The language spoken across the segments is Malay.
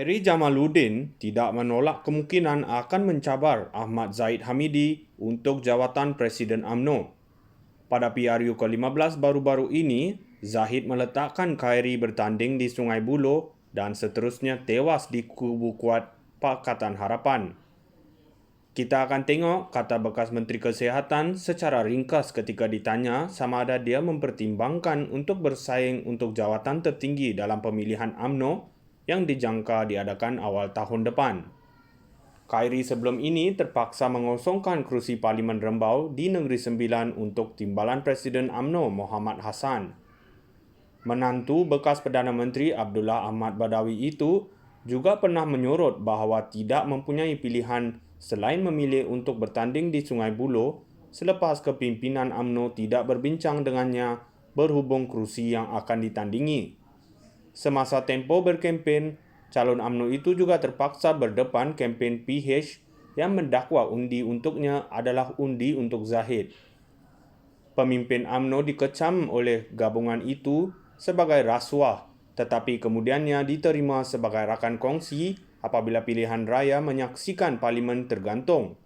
Khairi Jamaluddin tidak menolak kemungkinan akan mencabar Ahmad Zahid Hamidi untuk jawatan Presiden UMNO. Pada PRU ke-15 baru-baru ini, Zahid meletakkan Khairi bertanding di Sungai Buloh dan seterusnya tewas di kubu kuat Pakatan Harapan. Kita akan tengok kata bekas Menteri Kesihatan secara ringkas ketika ditanya sama ada dia mempertimbangkan untuk bersaing untuk jawatan tertinggi dalam pemilihan UMNO yang dijangka diadakan awal tahun depan. Khairi sebelum ini terpaksa mengosongkan kerusi Parlimen Rembau di Negeri Sembilan untuk timbalan Presiden UMNO Muhammad Hassan. Menantu bekas Perdana Menteri Abdullah Ahmad Badawi itu juga pernah menyorot bahawa tidak mempunyai pilihan selain memilih untuk bertanding di Sungai Buloh selepas kepimpinan UMNO tidak berbincang dengannya berhubung kerusi yang akan ditandingi. Semasa tempoh berkempen, calon UMNO itu juga terpaksa berdepan kempen PH yang mendakwa undi untuknya adalah undi untuk Zahid. Pemimpin UMNO dikecam oleh gabungan itu sebagai rasuah, tetapi kemudiannya diterima sebagai rakan kongsi apabila pilihan raya menyaksikan parlimen tergantung.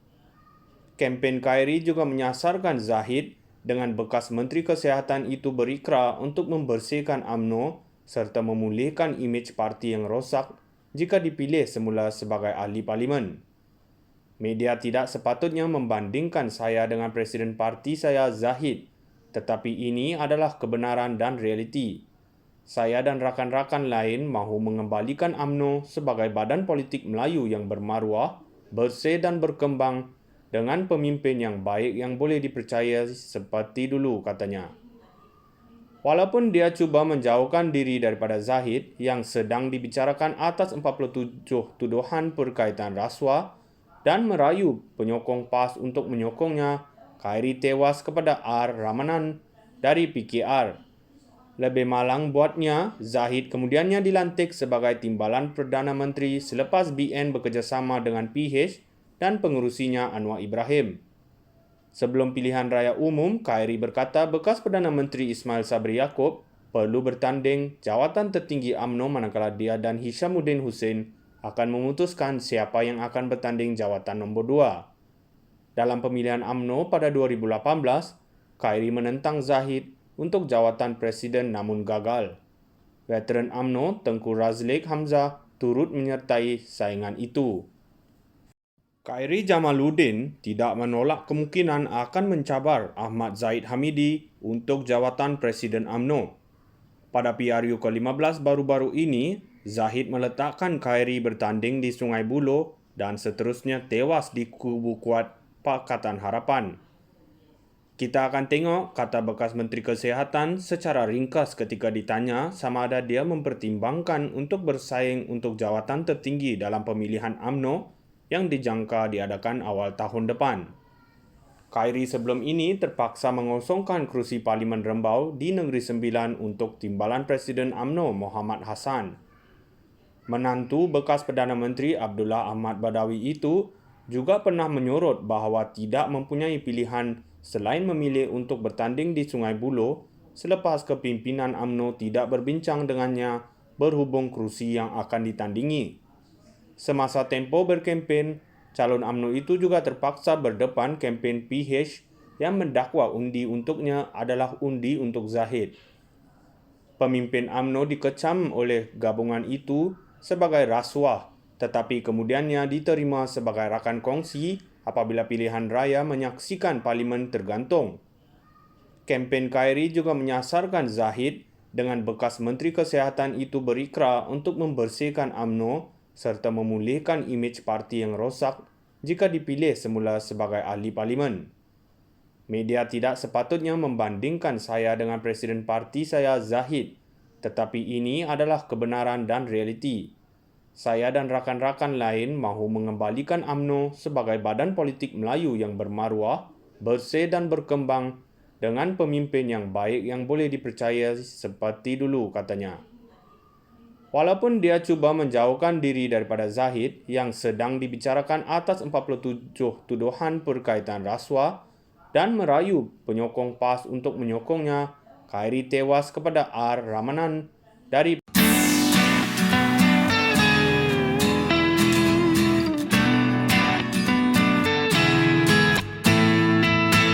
Kempen Khairi juga menyasarkan Zahid dengan bekas Menteri Kesihatan itu berikrar untuk membersihkan UMNO serta memulihkan imej parti yang rosak jika dipilih semula sebagai ahli parlimen. Media tidak sepatutnya membandingkan saya dengan Presiden Parti saya Zahid, tetapi ini adalah kebenaran dan realiti. Saya dan rakan-rakan lain mahu mengembalikan UMNO sebagai badan politik Melayu yang bermaruah, bersih dan berkembang dengan pemimpin yang baik yang boleh dipercaya seperti dulu, katanya. Walaupun dia cuba menjauhkan diri daripada Zahid yang sedang dibicarakan atas 47 tuduhan berkaitan rasuah dan merayu penyokong PAS untuk menyokongnya, Khairi tewas kepada R. Ramanan dari PKR. Lebih malang buatnya, Zahid kemudiannya dilantik sebagai timbalan Perdana Menteri selepas BN bekerjasama dengan PH dan pengurusinya Anwar Ibrahim. Sebelum pilihan raya umum, Khairi berkata bekas Perdana Menteri Ismail Sabri Yaakob perlu bertanding jawatan tertinggi UMNO manakala dia dan Hishamuddin Hussein akan memutuskan siapa yang akan bertanding jawatan nombor 2. Dalam pemilihan UMNO pada 2018, Khairi menentang Zahid untuk jawatan presiden namun gagal. Veteran UMNO Tengku Razlik Hamzah turut menyertai saingan itu. Khairi Jamaluddin tidak menolak kemungkinan akan mencabar Ahmad Zahid Hamidi untuk jawatan Presiden UMNO. Pada PRU ke-15 baru-baru ini, Zahid meletakkan Khairi bertanding di Sungai Buloh dan seterusnya tewas di kubu kuat Pakatan Harapan. Kita akan tengok kata bekas Menteri Kesihatan secara ringkas ketika ditanya sama ada dia mempertimbangkan untuk bersaing untuk jawatan tertinggi dalam pemilihan UMNO yang dijangka diadakan awal tahun depan. Khairi sebelum ini terpaksa mengosongkan kerusi Parlimen Rembau di Negeri Sembilan untuk timbalan Presiden UMNO Muhammad Hassan. Menantu bekas Perdana Menteri Abdullah Ahmad Badawi itu juga pernah menyorot bahawa tidak mempunyai pilihan selain memilih untuk bertanding di Sungai Buloh selepas kepimpinan UMNO tidak berbincang dengannya berhubung kerusi yang akan ditandingi. Semasa tempoh berkempen, calon UMNO itu juga terpaksa berdepan kempen PH yang mendakwa undi untuknya adalah undi untuk Zahid. Pemimpin UMNO dikecam oleh gabungan itu sebagai rasuah, tetapi kemudiannya diterima sebagai rakan kongsi apabila pilihan raya menyaksikan parlimen tergantung. Kempen Khairi juga menyasarkan Zahid dengan bekas Menteri Kesihatan itu berikrar untuk membersihkan UMNO serta memulihkan imej parti yang rosak jika dipilih semula sebagai ahli parlimen. Media tidak sepatutnya membandingkan saya dengan Presiden Parti saya Zahid, tetapi ini adalah kebenaran dan realiti. Saya dan rakan-rakan lain mahu mengembalikan UMNO sebagai badan politik Melayu yang bermaruah, bersih dan berkembang dengan pemimpin yang baik yang boleh dipercaya seperti dulu, katanya. Walaupun dia cuba menjauhkan diri daripada Zahid yang sedang dibicarakan atas 47 tuduhan berkaitan rasuah dan merayu penyokong PAS untuk menyokongnya, Khairi tewas kepada R. Ramanan dari